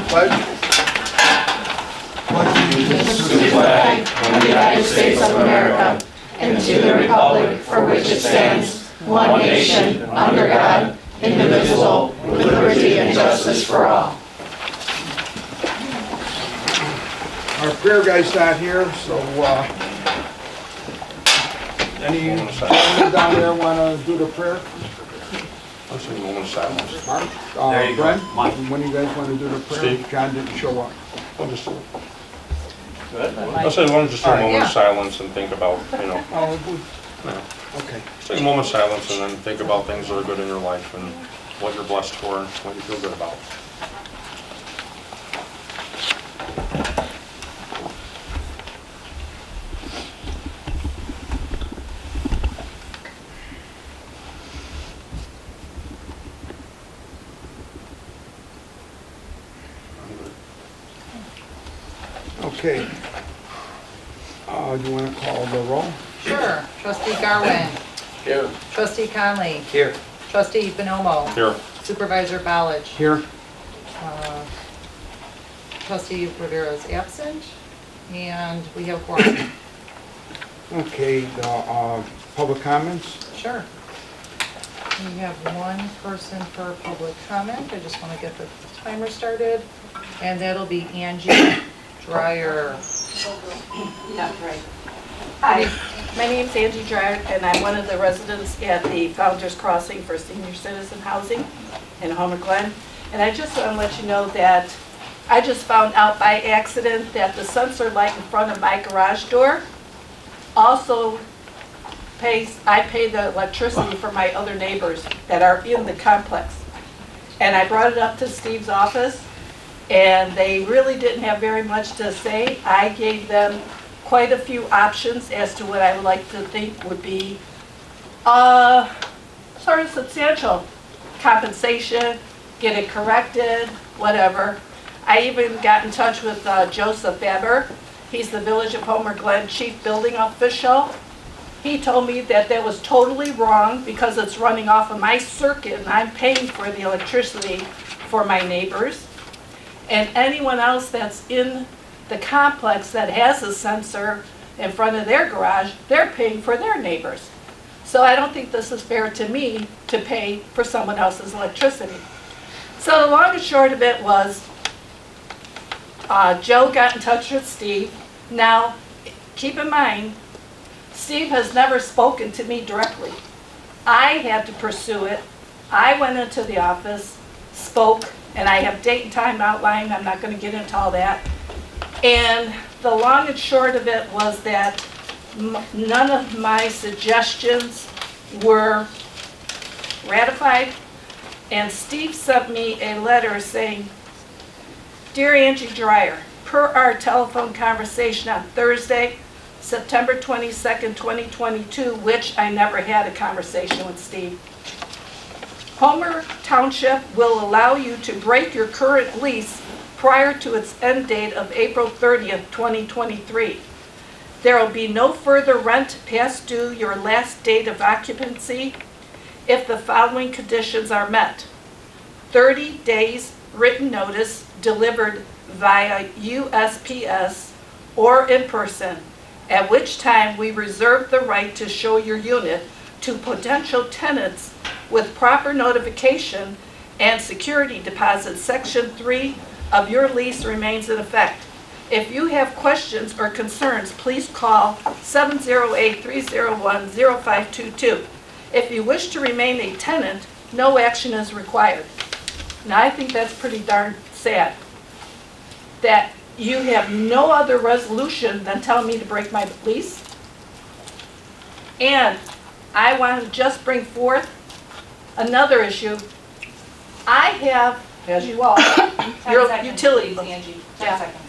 Pledge. To the flag of the United States of America and to the republic for which it stands, one nation, under God, indivisible, with liberty and justice for all. Our prayer guy's not here, so any gentlemen down there want to do the prayer? I'll say a moment of silence. Mark, There you go. Brent, Mike. when you guys want to do the prayer? Steve. John didn't show up. I'll just, I'll say, why don't just take a moment of silence and think about, you know, Okay. just take a moment of silence and then think about things that are good in your life and what you're blessed for and what you feel good about. Okay. Do you want to call the roll? Sure. Trustee Garwin. Here. Trustee Conley. Here. Trustee Bonomo. Here. Supervisor Ballage. Here. Trustee Rivera is absent. And we have quorum. Okay, the public comments? Sure. We have one person for public comment. I just want to get the timer started. And that'll be Angie Dreyer. Yeah, right. Hi, my name's Angie Dreyer, and I'm one of the residents at the Founders Crossing for Senior Citizen Housing in Homer Glen. And I just want to let you know that I just found out by accident that the sensor light in front of my garage door also I pay the electricity for my other neighbors that are in the complex. And I brought it up to Steve's office, and they really didn't have very much to say. I gave them quite a few options as to what I would like to think would be sort of substantial compensation, get it corrected, whatever. I even got in touch with Joseph Faber. He's the Village of Homer Glen Chief Building Official. He told me that that was totally wrong because it's running off of my circuit and I'm paying for the electricity for my neighbors. And anyone else that's in the complex that has a sensor in front of their garage, they're paying for their neighbors. So I don't think this is fair to me to pay for someone else's electricity. So the long and short of it was, Joe got in touch with Steve. Now, keep in mind, Steve has never spoken to me directly. I had to pursue it. I went into the office, spoke, and I have date and time outlined. I'm not going to get into all that. And the long and short of it was that none of my suggestions were ratified. And Steve sent me a letter saying, "Dear Angie Dreyer, per our telephone conversation on Thursday, September 22nd, 2022, which I never had a conversation with Steve. Homer Township will allow you to break your current lease prior to its end date of April 30th, 2023. There will be no further rent past due your last date of occupancy if the following conditions are met. 30 days written notice delivered via USPS or in person, at which time we reserve the right to show your unit to potential tenants with proper notification and security deposit. Section 3 of your lease remains in effect. If you have questions or concerns, please call 708-301-0522. If you wish to remain a tenant, no action is required." Now, I think that's pretty darn sad, that you have no other resolution than telling me to break my lease. And I want to just bring forth another issue. I have, as you all, your utility bill. Angie. 10 Yeah. seconds.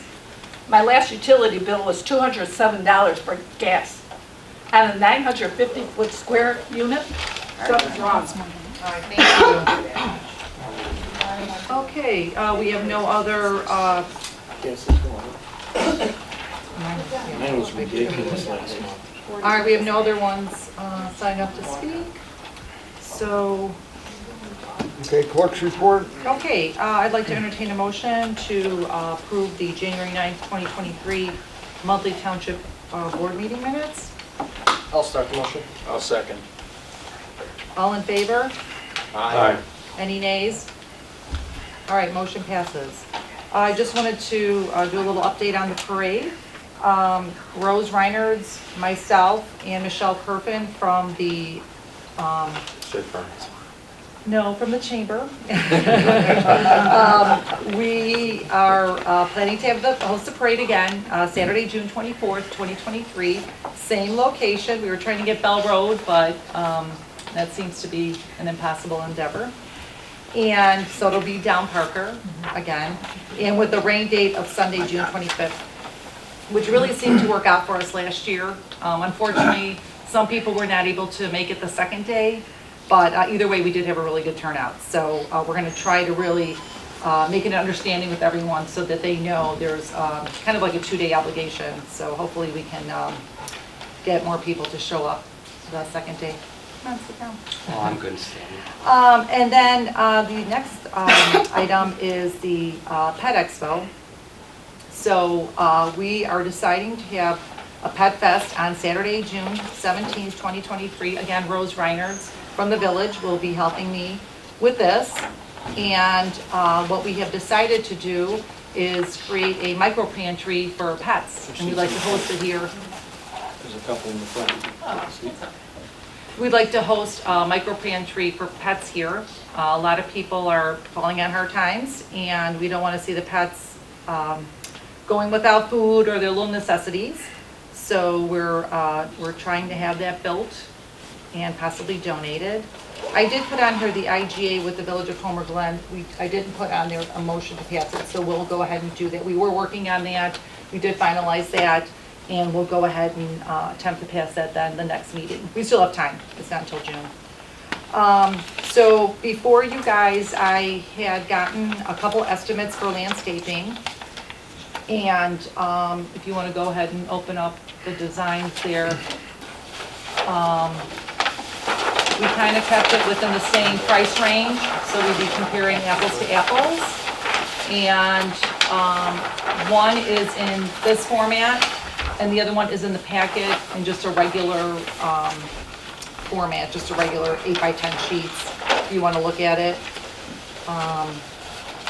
My last utility bill was $207 for gas. On a 950-foot square unit, something's wrong. All right, thank you. Okay, we have no other, Mine was ridiculous last month. all right, we have no other ones signed up to speak. So Okay, clerk's report? Okay, I'd like to entertain a motion to approve the January 9th, 2023 monthly township board meeting minutes. I'll start the motion. I'll second. All in favor? Aye. Any nays? All right, motion passes. I just wanted to do a little update on the parade. Rose Reinertz, myself, and Michelle Kerfin from the, State Farm. no, from the chamber. We are planning to host the parade again, Saturday, June 24th, 2023. Same location. We were trying to get Bell Road, but that seems to be an impossible endeavor. And so it'll be down Parker again, and with the rain date of Sunday, June 25th, which really seemed to work out for us last year. Unfortunately, some people were not able to make it the second day, but either way, we did have a really good turnout. So we're gonna try to really make an understanding with everyone so that they know there's kind of like a 2-day obligation. So hopefully we can get more people to show up the second day. Come on, sit down. Oh, I'm good standing. And then the next item is the Pet Expo. So we are deciding to have a Pet Fest on Saturday, June 17th, 2023. Again, Rose Reinertz from the village will be helping me with this. And what we have decided to do is create a micro pantry for pets. And we'd like to host it here. There's a couple in the front. We'd like to host a micro pantry for pets here. A lot of people are falling on hard times, and we don't want to see the pets going without food or their little necessities. So we're trying to have that built and possibly donated. I did put on here the IGA with the Village of Homer Glen. I didn't put on there a motion to pass it, so we'll go ahead and do that. We were working on that. We did finalize that. And we'll go ahead and attempt to pass that then the next meeting. We still have time, it's not until June. So before you guys, I had gotten a couple estimates for landscaping. And if you wanna go ahead and open up the designs there. We kinda kept it within the same price range, so we'd be comparing apples to apples. And one is in this format, and the other one is in the packet in just a regular format, just a regular 8x10 sheets, if you want to look at it.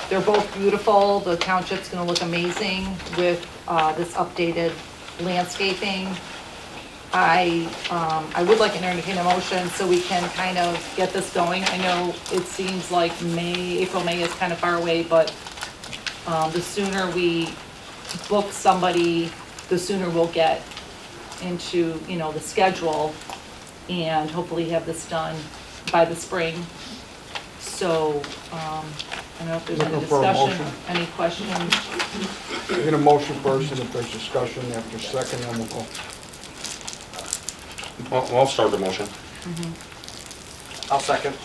They're both beautiful. The township's going to look amazing with this updated landscaping. I would like an entertain a motion so we can kind of get this going. I know it seems like April, May is kind of far away, but the sooner we book somebody, the sooner we'll get into, the schedule and hopefully have this done by the spring. So, I don't know if there's any Looking for a discussion, motion. any questions? We're gonna motion first, and if there's discussion after second, then we'll go. Well, I'll start the motion. I'll second.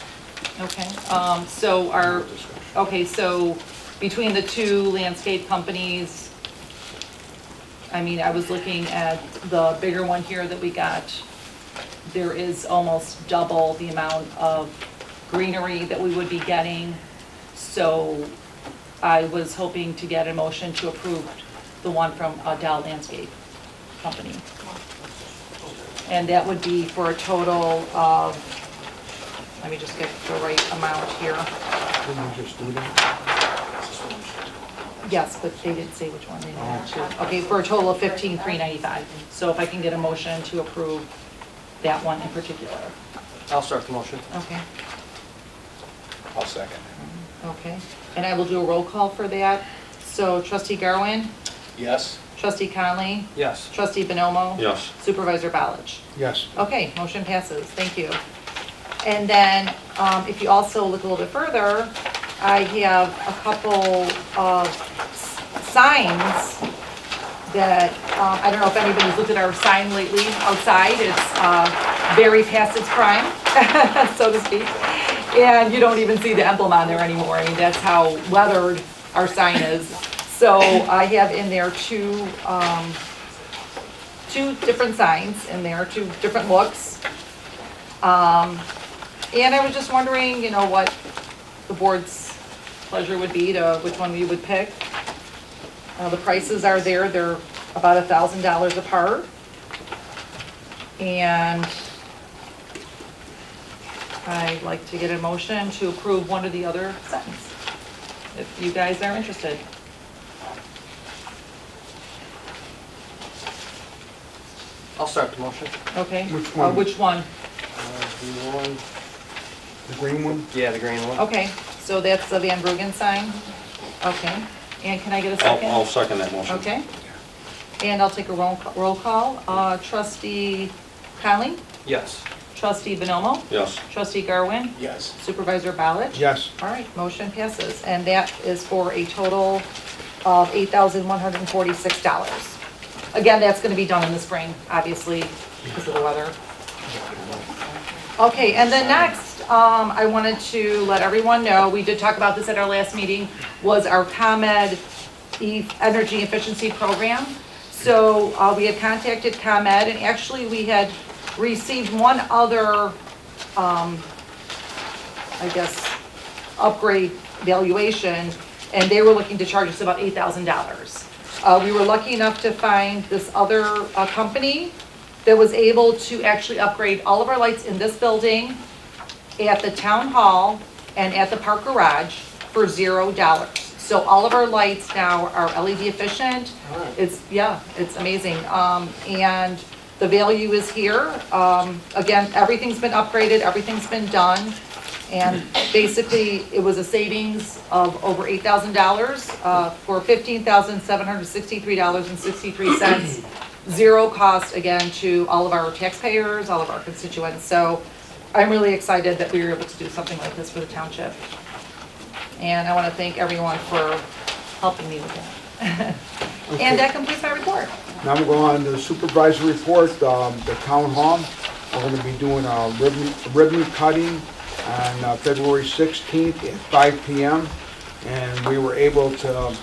Okay, so between the two landscape companies, I was looking at the bigger one here that we got. There is almost double the amount of greenery that we would be getting. So I was hoping to get a motion to approve the one from Dow Landscape Company. And that would be for a total of, let me just get the right amount here. Didn't we just do that? Yes, but they didn't say which one they wanted to. Okay, for a total of $15,395. So if I can get a motion to approve that one in particular. I'll start the motion. Okay, I'll second. okay. And I will do a roll call for that. So trustee Garwin, Yes. trustee Conley, Yes. trustee Bonomo, Yes. supervisor Ballich. Yes. Okay, motion passes, thank you. And then, if you also look a little bit further, I have a couple of signs that, I don't know if anybody's looked at our sign lately outside. It's very past its prime, so to speak. And you don't even see the emblem on there anymore. That's how weathered our sign is. So I have in there two different signs in there, two different looks. And I was just wondering, the board's pleasure would be to which one you would pick. The prices are there, they're about $1,000 apart. And I'd like to get a motion to approve one or the other sentence, if you guys are interested. I'll start the motion. Okay? Which one? Which one? The one, The green one? yeah, the green one. Okay, so that's the Van Bruggen sign? Okay, and can I get a I'll second? second that motion. Okay. And I'll take a roll call. Trustee Conley? Yes. Trustee Bonomo? Yes. Trustee Garwin? Yes. Supervisor Ballich? Yes. All right, motion passes, and that is for a total of $8,146. Again, that's gonna be done in the spring, obviously, because of the weather. Okay, and then next, I wanted to let everyone know, we did talk about this at our last meeting, was our ComEd Energy Efficiency Program. So, we had contacted ComEd, and actually, we had received one other, I guess, upgrade valuation, and they were looking to charge us about $8,000. We were lucky enough to find this other company that was able to actually upgrade all of our lights in this building, at the town hall, and at the park garage for $0. So all of our lights now are LED efficient. It's amazing. And the value is here. Again, everything's been upgraded, everything's been done. And basically, it was a savings of over $8,000 for $15,763.63. Zero cost, again, to all of our taxpayers, all of our constituents. So I'm really excited that we were able to do something like this for the township. And I want to thank everyone for helping me with that. And that completes my report. Now we'll go on to the supervisor report, the town hall. We're gonna be doing a ribbon cutting on February 16th at 5 p.m. And we were able to,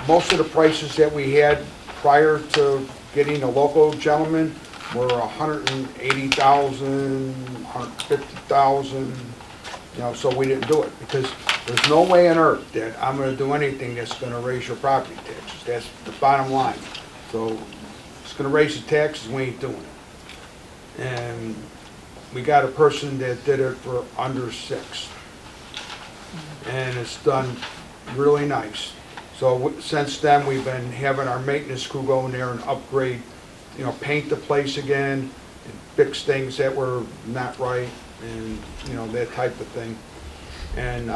most of the prices that we had prior to getting a local gentleman were $180,000, $150,000, so we didn't do it because there's no way on earth that I'm gonna do anything that's gonna raise your property taxes. That's the bottom line. So it's gonna raise the taxes, we ain't doing it. And we got a person that did it for under $6. And it's done really nice. So since then, we've been having our maintenance crew go in there and upgrade, paint the place again, and fix things that were not right, and, that type of thing. And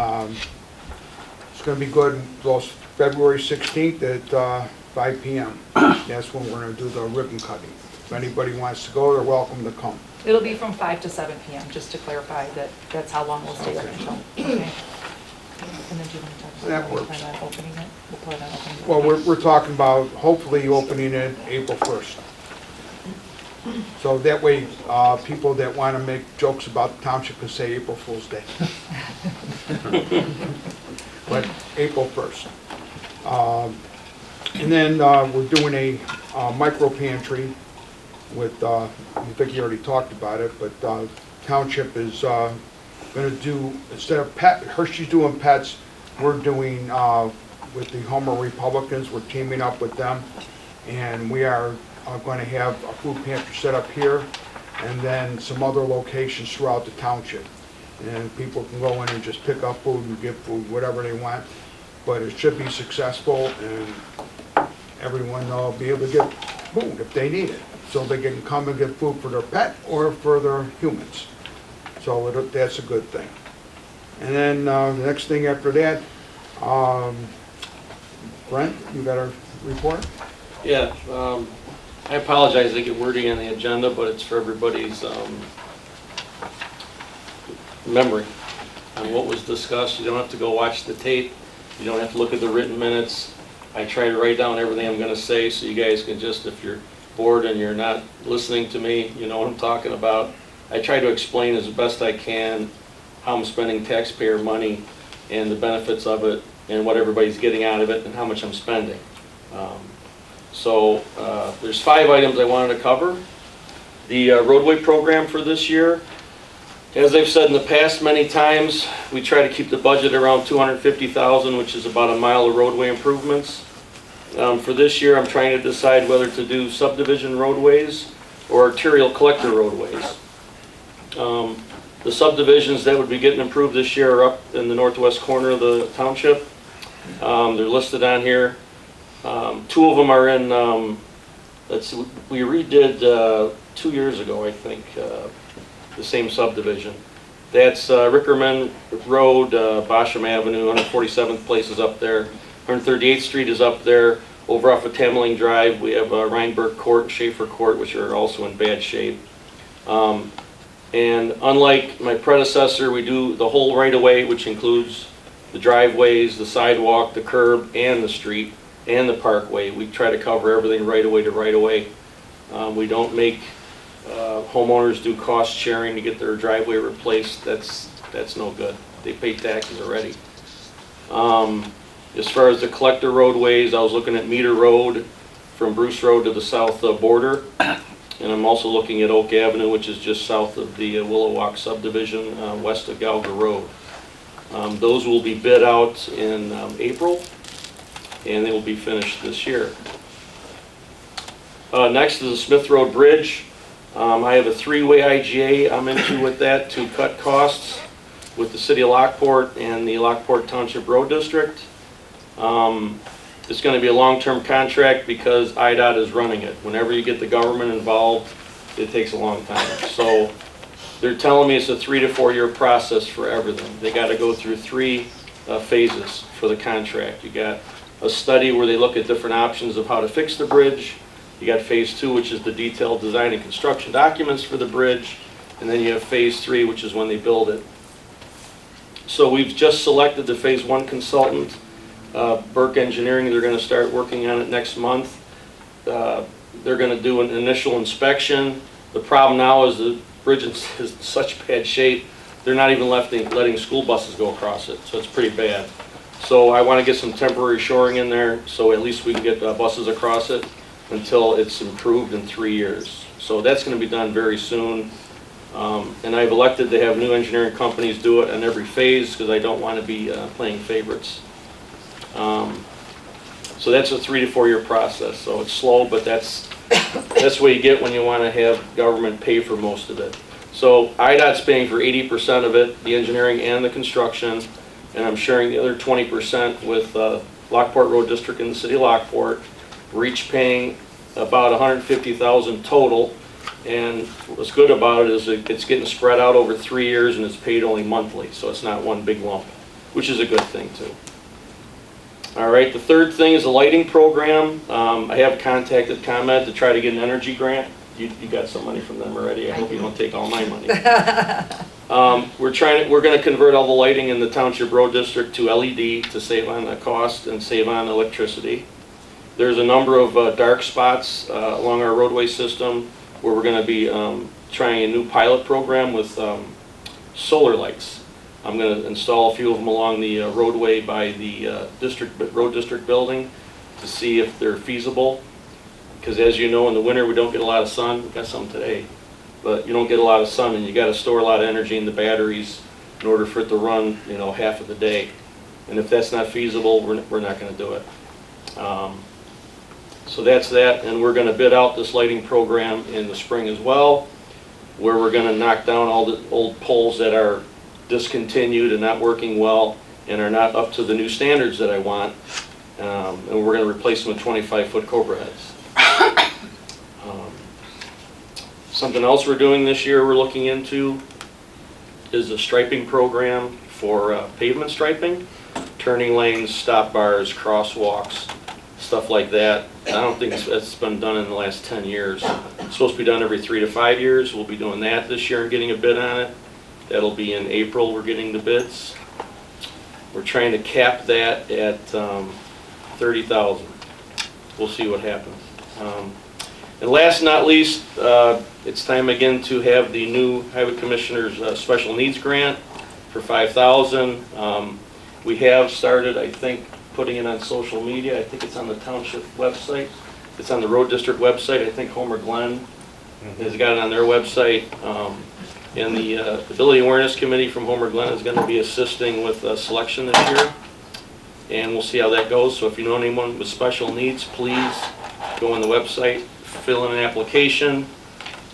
it's gonna be good, those February 16th at 5 p.m. That's when we're gonna do the ribbon cutting. If anybody wants to go, they're welcome to come. It'll be from 5 to 7 p.m., just to clarify that that's how long we'll stay there until. Okay. And then do you want to talk about That how we works. plan on opening it? We'll plan on opening it. Well, we're talking about hopefully opening it April 1st. So that way, people that want to make jokes about the township can say April Fool's Day. But April 1st. And then we're doing a micro pantry with, I think you already talked about it, but Township is going to do, instead of Hershey's doing pets, we're doing, with the Homer Republicans, we're teaming up with them. And we are going to have a food pantry set up here and then some other locations throughout the township. And people can go in and just pick up food and get food, whatever they want. But it should be successful and everyone will be able to get food if they need it. So they can come and get food for their pet or for their humans. So that's a good thing. And then the next thing after that, Brent, you got a report? Yeah, I apologize, I get wording on the agenda, but it's for everybody's memory on what was discussed. You don't have to go watch the tape. You don't have to look at the written minutes. I try to write down everything I'm going to say so you guys can just, if you're bored and you're not listening to me, you know what I'm talking about. I try to explain as best I can how I'm spending taxpayer money and the benefits of it and what everybody's getting out of it and how much I'm spending. So there's 5 items I wanted to cover. The roadway program for this year, As I've said in the past many times, we try to keep the budget around $250,000, which is about a mile of roadway improvements. For this year, I'm trying to decide whether to do subdivision roadways or arterial collector roadways. The subdivisions that would be getting improved this year are up in the northwest corner of the township. They're listed on here. Two of them are in, we redid 2 years ago, I think, the same subdivision. That's Rickerman Road, Bosham Avenue, 147th Place is up there. 138th Street is up there. Over off of Tameling Drive, we have Reinberg Court and Schaefer Court, which are also in bad shape. And unlike my predecessor, we do the whole right-of-way, which includes the driveways, the sidewalk, the curb, and the street, and the parkway. We try to cover everything right-of-way to right-of-way. We don't make homeowners do cost sharing to get their driveway replaced. That's no good. They pay taxes already. As far as the collector roadways, I was looking at Meter Road from Bruce Road to the south border. And I'm also looking at Oak Avenue, which is just south of the Willow Walk subdivision, west of Galga Road. Those will be bid out in April, and they will be finished this year. Next is the Smith Road Bridge. I have a three-way IGA I'm into with that to cut costs with the City of Lockport and the Lockport Township Road District. It's going to be a long-term contract because IDOT is running it. Whenever you get the government involved, it takes a long time. So they're telling me it's a 3 to 4 year process for everything. They got to go through 3 phases for the contract. You got a study where they look at different options of how to fix the bridge. You got phase 2, which is the detailed design and construction documents for the bridge. And then you have phase 3, which is when they build it. So we've just selected the phase 1 consultant. Burke Engineering, they're going to start working on it next month. They're going to do an initial inspection. The problem now is the bridge is in such bad shape, they're not even letting school buses go across it, so it's pretty bad. So I want to get some temporary shoring in there so at least we can get buses across it until it's improved in 3 years. So that's going to be done very soon. And I've elected to have new engineering companies do it on every phase because I don't want to be playing favorites. So that's a 3 to 4 year process. So it's slow, but that's what you get when you want to have government pay for most of it. So IDOT's paying for 80% of it, the engineering and the construction, and I'm sharing the other 20% with Lockport Road District and the City of Lockport. We're each paying about $150,000 total, and what's good about it is it's getting spread out over 3 years and it's paid only monthly, so it's not one big lump, which is a good thing too. All right, the third thing is a lighting program. I have contacted ComEd to try to get an energy grant. You got some money from them already. I hope you don't take all my money. We're going to convert all the lighting in the Township Road District to LED to save on the cost and save on electricity. There's a number of dark spots along our roadway system where we're going to be trying a new pilot program with solar lights. I'm going to install a few of them along the roadway by the road district building to see if they're feasible. Because as you know, in the winter we don't get a lot of sun. We got some today, but you don't get a lot of sun, and you got to store a lot of energy in the batteries in order for it to run, half of the day. And if that's not feasible, we're not going to do it. So that's that, and we're going to bid out this lighting program in the spring as well, where we're going to knock down all the old poles that are discontinued and not working well and are not up to the new standards that I want, and we're going to replace them with 25-foot Cobra heads. Something else we're doing this year we're looking into is a striping program for pavement striping, turning lanes, stop bars, crosswalks, stuff like that. I don't think that's been done in the last 10 years. It's supposed to be done every 3 to 5 years. We'll be doing that this year and getting a bid on it. That'll be in April, we're getting the bids. We're trying to cap that at $30,000. We'll see what happens. And last not least, it's time again to have the new Highway Commissioner's Special Needs Grant for $5,000. We have started, I think, putting it on social media. I think it's on the Township website. It's on the Road District website. I think Homer Glen has got it on their website. And the Ability Awareness Committee from Homer Glen is going to be assisting with selection this year. And we'll see how that goes. So if you know anyone with special needs, please go on the website, fill in an application.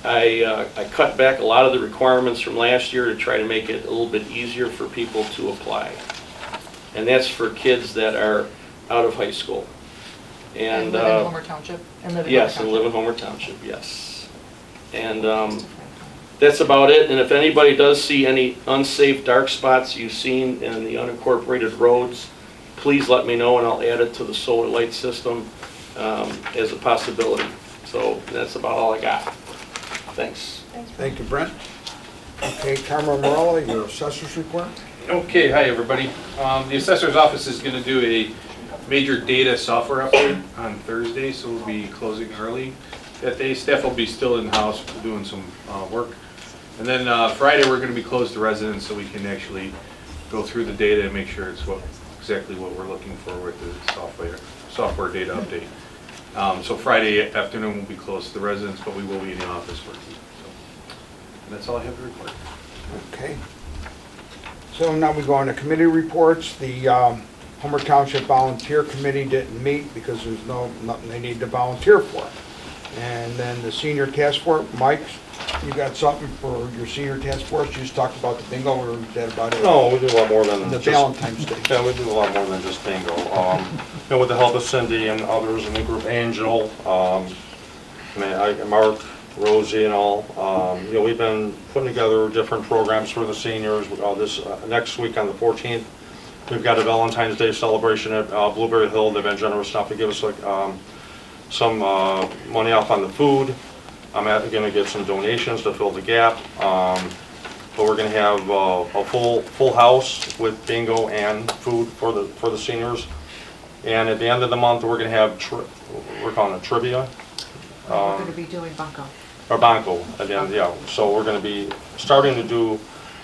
I cut back a lot of the requirements from last year to try to make it a little bit easier for people to apply. And that's for kids that are out of high school. And live in Homer Township? Yes, and live in Homer Township, yes. And that's about it. And if anybody does see any unsafe dark spots you've seen in the unincorporated roads, please let me know and I'll add it to the solar light system as a possibility. So that's about all I got. Thanks. Thank you, Brent. Okay, Carmen Morella, your assessor's report? Okay, hi, everybody. The assessor's office is going to do a major data software update on Thursday, so we'll be closing early that day. Staff will be still in-house doing some work. And then Friday, we're going to be closed to residents so we can actually go through the data and make sure it's exactly what we're looking for with the software data update. So Friday afternoon will be closed to the residents, but we will be in the office working. So, and that's all I have to report. Okay. So now we go on to committee reports. The Homer Township Volunteer Committee didn't meet because there's nothing they need to volunteer for. And then the Senior Task Force, Mike, you got something for your Senior Task Force? You just talked about the bingo, or is that about it? No, we do a lot more than And the just, Valentine's Day. yeah, we do a lot more than just bingo. With the help of Cindy and others in the group, Angel, Mark, Rosie and all, we've been putting together different programs for the seniors. This next week on the 14th, we've got a Valentine's Day celebration at Blueberry Hill. They've been generous enough to give us some money off on the food. I'm going to get some donations to fill the gap. But we're going to have a full house with bingo and food for the seniors. And at the end of the month, we're going to have we're calling it trivia. We're going to be doing bunco. Or banco at the end, yeah. So we're going to be starting to do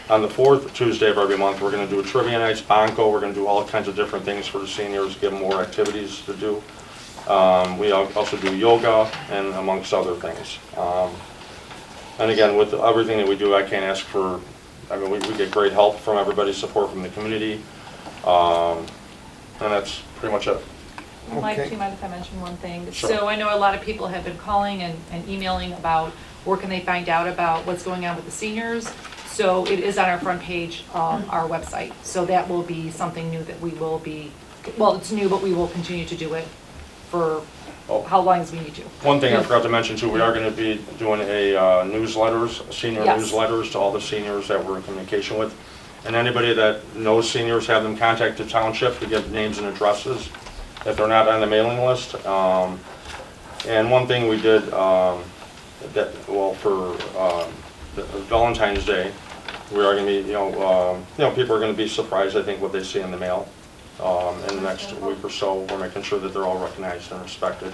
on the 4th Tuesday of every month. We're going to do a trivia nights, banco. We're going to do all kinds of different things for the seniors, give them more activities to do. We also do yoga and amongst other things. And again, with everything that we do, I can't ask for, we get great help from everybody, support from the community. And that's pretty much it. Mike, Okay. do you mind if I mention one thing? Sure. So I know a lot of people have been calling and emailing about where can they find out about what's going on with the seniors. So it is on our front page of our website. So that will be something new that we will be, well, it's new, but we will continue to do it for how long as we need to. One thing I forgot to mention too, we are going to be doing a senior Yes. newsletters to all the seniors that we're in communication with. And anybody that knows seniors, have them contact the township to get names and addresses if they're not on the mailing list. And one thing we did, for Valentine's Day, we are going to be, people are going to be surprised, I think, what they see in the mail. In the next week or so, we're making sure that they're all recognized and respected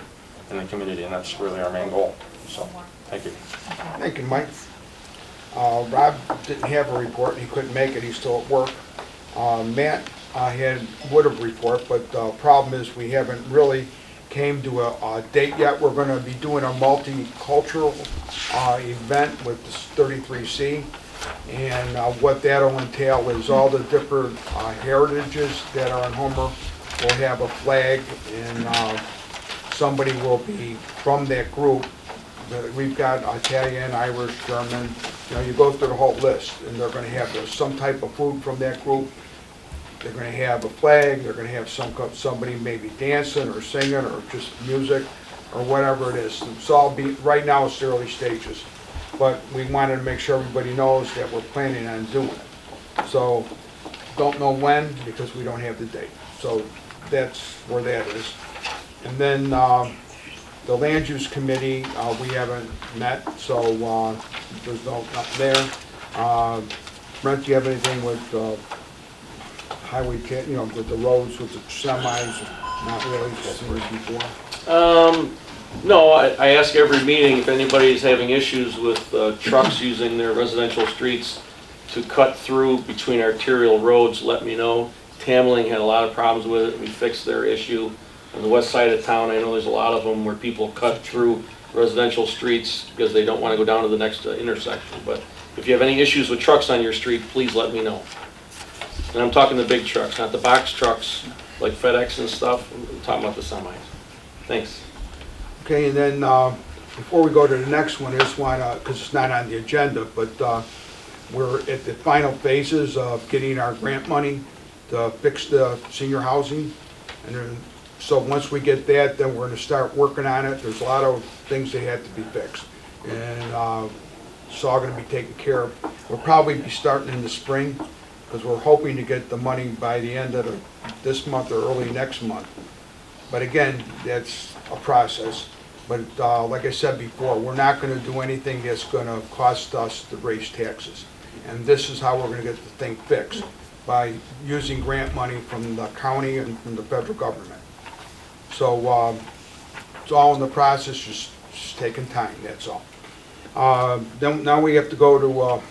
in the community, and that's really our main goal. So, thank you. Thank you, Mike. Rob didn't have a report, he couldn't make it, he's still at work. Matt would have report, but the problem is we haven't really came to a date yet. We're going to be doing a multicultural event with this 33C, and what that'll entail is all the different heritages that are in Homer will have a flag, and somebody will be from that group. We've got Italian, Irish, German, you go through the whole list, and they're going to have some type of food from that group. They're going to have a flag, they're going to have somebody maybe dancing or singing or just music or whatever it is. It's all right now it's the early stages, but we wanted to make sure everybody knows that we're planning on doing it. So, don't know when because we don't have the date. So that's where that is. And then the land use committee, we haven't met, so there's nothing there. Brent, do you have anything with highway, with the roads, with the semis? Not really, just as before. No, I ask every meeting if anybody's having issues with trucks using their residential streets to cut through between arterial roads, let me know. Tamling had a lot of problems with it. We fixed their issue. On the west side of town, I know there's a lot of them where people cut through residential streets because they don't want to go down to the next intersection. But If you have any issues with trucks on your street, please let me know. And I'm talking the big trucks, not the box trucks like FedEx and stuff. I'm talking about the semis. Thanks. Okay, and then, before we go to the next one, I just wanna, because it's not on the agenda, but, we're at the final phases of getting our grant money to fix the senior housing. And then, so once we get that, then we're gonna start working on it. There's a lot of things that have to be fixed. And, it's all gonna be taken care of. We'll probably be starting in the spring, because we're hoping to get the money by the end of this month or early next month. But again, that's a process. But like I said before, we're not going to do anything that's going to cost us to raise taxes. And this is how we're going to get the thing fixed, by using grant money from the county and from the federal government. So it's all in the process, just taking time, that's all. Then now we have to go to a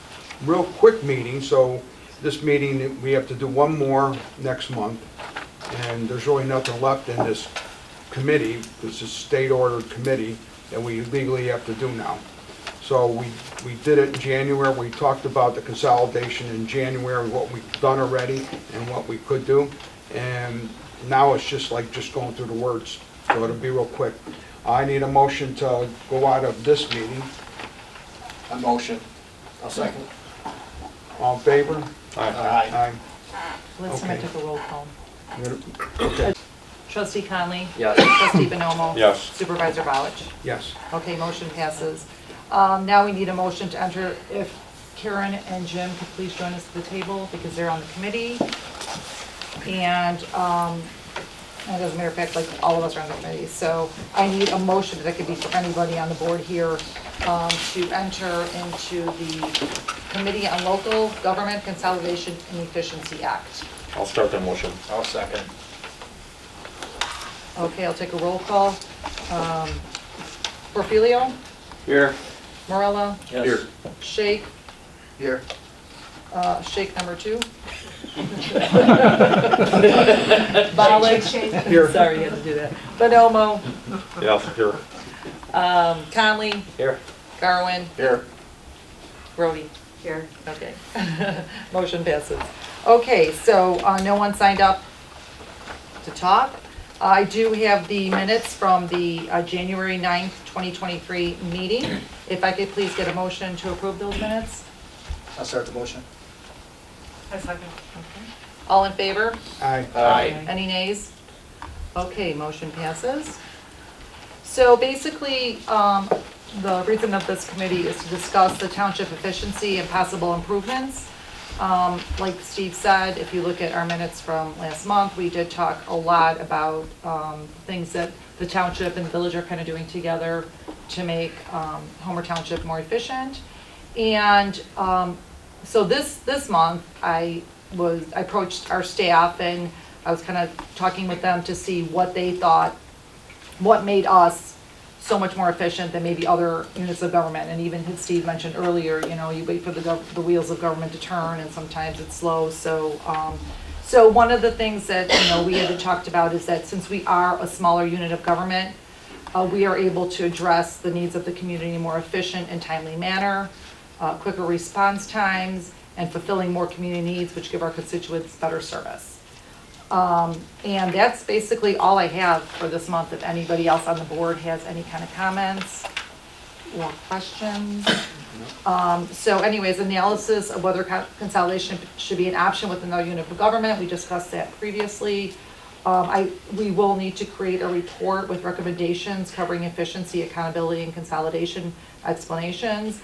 real quick meeting. So this meeting, we have to do one more next month. And there's really nothing left in this committee, this is a state-ordered committee that we legally have to do now. So we did it in January, we talked about the consolidation in January, what we've done already and what we could do. And now it's just like going through the words, so it'll be real quick. I need a motion to go out of this meeting. A motion. I'll second. All in favor? Aye. Let's Okay. take a roll call. Okay, Trustee Conley? Yes. Trustee Bonomo? Yes. Supervisor Bowich? yes. Okay, motion passes. Now we need a motion to enter, if Karen and Jim could please join us at the table, because they're on the committee. And, as a matter of fact, like, all of us are on the committee, so I need a motion that could be for anybody on the board here, to enter into the Committee on Local Government Consolidation and Efficiency Act. I'll start that motion. I'll second. Okay, I'll take a roll call. Porfilio, Here. Morella, Yes. Shake, Here. Shake number 2. Bowlich. Here. Sorry, you had to do that. Bonomo, Yes, here. Conley, Here. Garwin, Here. Brody. Here. Okay. Motion passes. Okay, so no one signed up to talk. I do have the minutes from the January 9th, 2023 meeting. If I could please get a motion to approve those minutes? I'll start the motion. I second. All in favor? Aye. Aye. Any nays? Okay, motion passes. So basically, the reason of this committee is to discuss the township efficiency and possible improvements. Like Steve said, if you look at our minutes from last month, we did talk a lot about things that the township and the village are kind of doing together to make Homer Township more efficient. And so this month, I approached our staff and I was kind of talking with them to see what they thought, what made us so much more efficient than maybe other units of government. And even Steve mentioned earlier, you know, you wait for the wheels of government to turn and sometimes it's slow. So so one of the things that, you know, we had talked about is that since we are a smaller unit of government, we are able to address the needs of the community in a more efficient and timely manner, quicker response times, and fulfilling more community needs, which give our constituents better service. And that's basically all I have for this month. If anybody else on the board has any kind of comments or questions. So anyways, analysis of whether consolidation should be an option within our unit of government. We discussed that previously. We will need to create a report with recommendations covering efficiency, accountability, and consolidation explanations.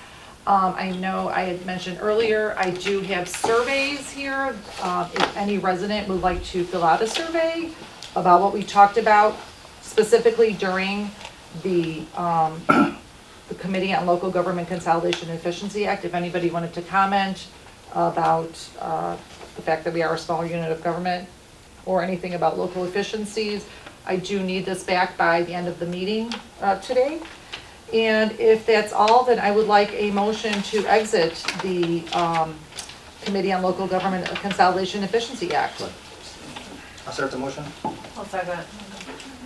I know I had mentioned earlier, I do have surveys here. If any resident would like to fill out a survey about what we talked about specifically during the Committee on Local Government Consolidation and Efficiency Act, if anybody wanted to comment about the fact that we are a smaller unit of government or anything about local efficiencies, I do need this back by the end of the meeting today. And if that's all, then I would like a motion to exit the Committee on Local Government Consolidation and Efficiency Act. I'll start the motion. I'll second.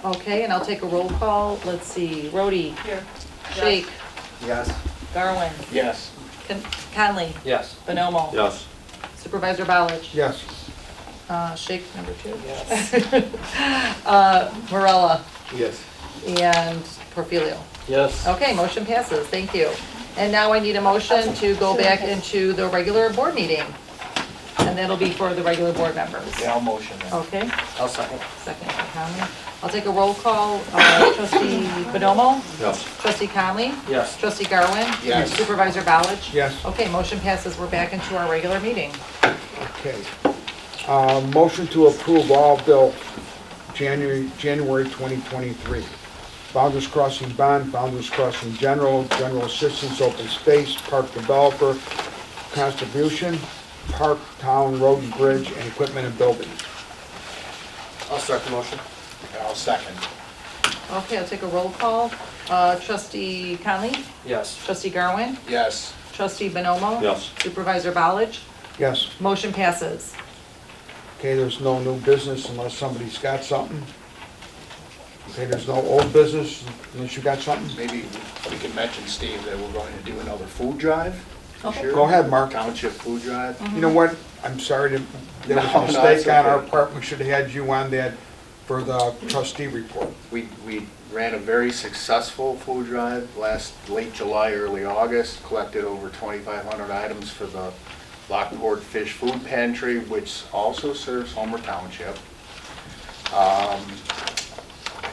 Okay, and I'll take a roll call. Let's see, Rhodey. Here. Shake. Yes. Garwin. Yes. Conley, Yes. Bonomo, Yes. Supervisor Ballage, Yes. Shake number 2. Yes. Morella, Yes. and Porfilio. Yes. Okay, motion passes, thank you. And now I need a motion to go back into the regular board meeting. And that'll be for the regular board members. Yeah, I'll motion that. Okay, I'll second. second by Conley. I'll take a roll call, trustee Bonomo, Yes. trustee Conley, Yes. trustee Garwin. Yes. Supervisor Ballage. Yes. Okay, motion passes, we're back into our regular meeting. Okay. Motion to approve all bill January 2023. Founders Crossing Bond, Founders Crossing General Assistance, Open Space, Park Developer, Contribution, Park, Town, Road and Bridge, and Equipment and Buildings. I'll start the motion. I'll second. Okay, I'll take a roll call. Trustee Conley, Yes. trustee Garwin, Yes. trustee Bonomo. Yes. Supervisor Ballage. Yes. Motion passes. Okay, there's no new business unless somebody's got something. Okay, there's no old business unless you got something. Maybe we can mention, Steve, that we're going to do another food drive this Okay. year. Go ahead, Mark. Township food drive. You know what? I'm sorry, there was No, a no, mistake it's on our okay. part. We should have had you on that for the trustee report. We ran a very successful food drive late July, early August, collected over 2,500 items for the Lockport Fish Food Pantry, which also serves Homer Township.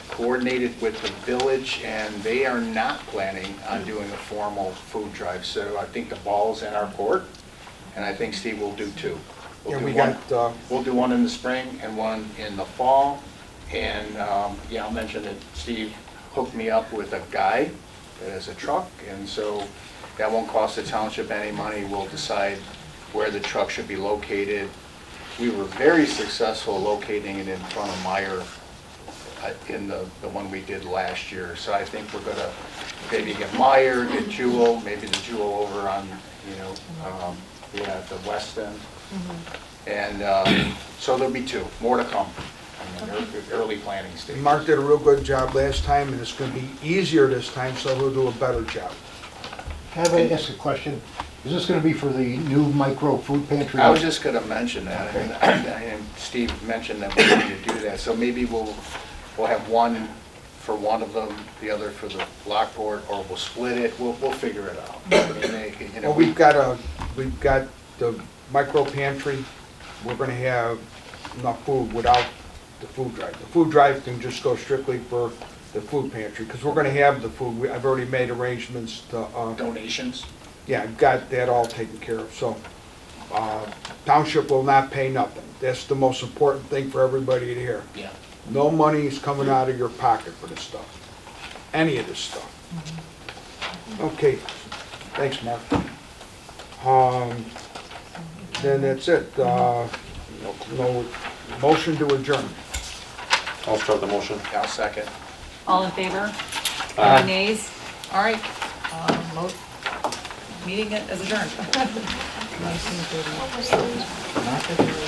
Coordinated with the village, and they are not planning on doing a formal food drive. So I think the ball's in our court, and I think Steve will do two. We'll And do we one- got, We'll do one in the spring and one in the fall. And, yeah, I'll mention that Steve hooked me up with a guy that has a truck, and so that won't cost the township any money. We'll decide where the truck should be located. We were very successful locating it in front of Meyer in the one we did last year. So I think we're gonna maybe get Meyer, get Jewel, maybe the Jewel over on, at the west end. And so there'll be two, more to come. I mean, early planning stage. Mark did a real good job last time, and it's gonna be easier this time, so he'll do a better job. Have I ask a question? Is this gonna be for the new micro food pantry? I was just gonna mention that, and Steve mentioned that we need to do that, so maybe we'll have one for one of them, the other for the Lockport, or we'll split it, we'll figure it out. I mean, Well, we've got the micro pantry, we're gonna have enough food without the food drive. The food drive can just go strictly for the food pantry, because we're gonna have the food. I've already made arrangements to, Donations. yeah, I've got that all taken care of, so, township will not pay nothing. That's the most important thing for everybody to hear. Yeah. No money is coming out of your pocket for this stuff, any of this stuff. Okay, thanks, Mark. Then that's it, no, motion to adjourn. I'll start the motion. I'll second. All in favor? Aye. Any nays? All right, meeting is adjourned.